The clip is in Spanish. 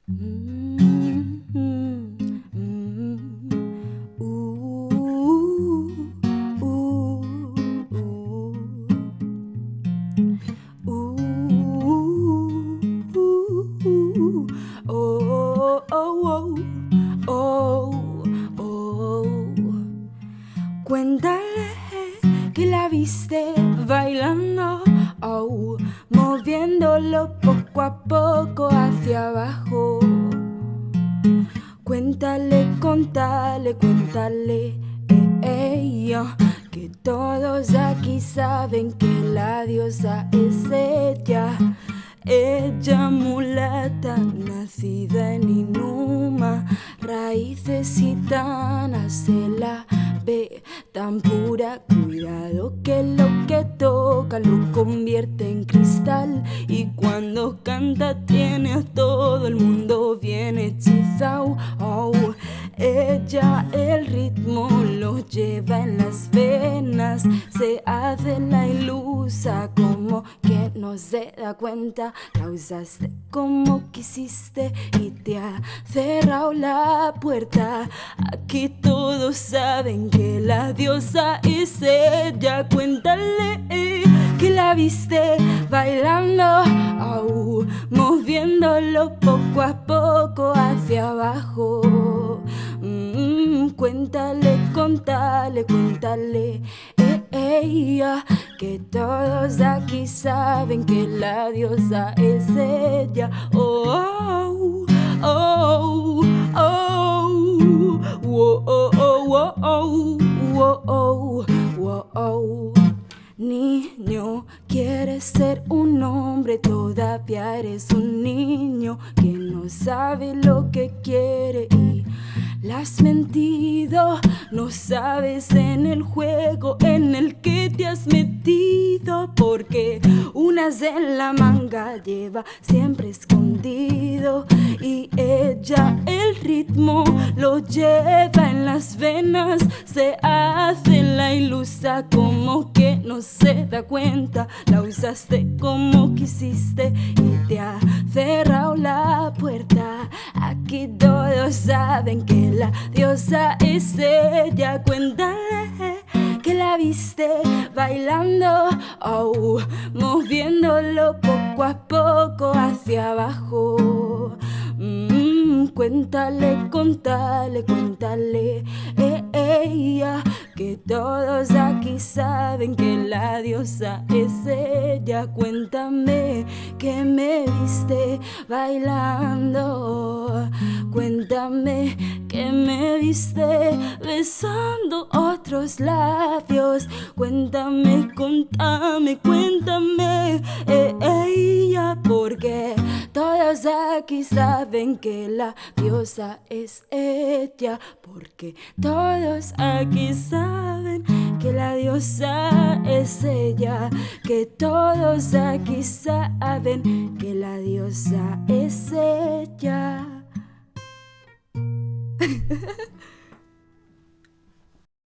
Mm, mm, mm. Ooh, ooh, ooh. Ooh, ooh, oh, oh, oh, oh, oh. Cuéntale que la viste bailando, oh, moviéndolo poco a poco hacia abajo. Cuéntale, contale, cuéntale, que todos aquí saben que la diosa es ella. Ella mulata, nacida en Inuma, raíces gitanas, se la ve tan pura. Cuidado que lo que toca lo convierte en cristal, y cuando canta tiene a todo el mundo bien hechizado. Oh, ella el ritmo lo lleva en las venas, se hace la ilusa como que no se da cuenta. La usaste como quisiste y te ha cerrado la puerta. Aquí todos saben que la diosa es ella. Cuéntale que la viste bailando, oh, moviéndolo poco a poco hacia abajo. Cuéntale, contale, cuéntale, que todos aquí saben que la diosa es ella. Oh, oh, oh, oh, oh, oh, oh, oh, oh, oh, oh. Niño, quieres ser un hombre, todavía eres un niño que no sabe lo que quiere y le has mentido. No sabes en el juego en el que te has metido, porque unas en la manga lleva siempre escondido, y ella el ritmo lo lleva en las venas, se hace la ilusa como que no se da cuenta. La usaste como quisiste y te ha cerrado la puerta. Aquí todos saben que la diosa es ella. Cuéntale que la viste bailando, oh, moviéndolo poco a poco hacia abajo. Cuéntale, contale, cuéntale, que todos aquí saben que la diosa es ella. Cuéntame que me viste bailando, cuéntame que me viste besando otros labios. Cuéntame, contame, cuéntame, porque todos aquí saben que la diosa es ella. Porque todos aquí saben que la diosa es ella. Que todos aquí saben que la diosa es ella.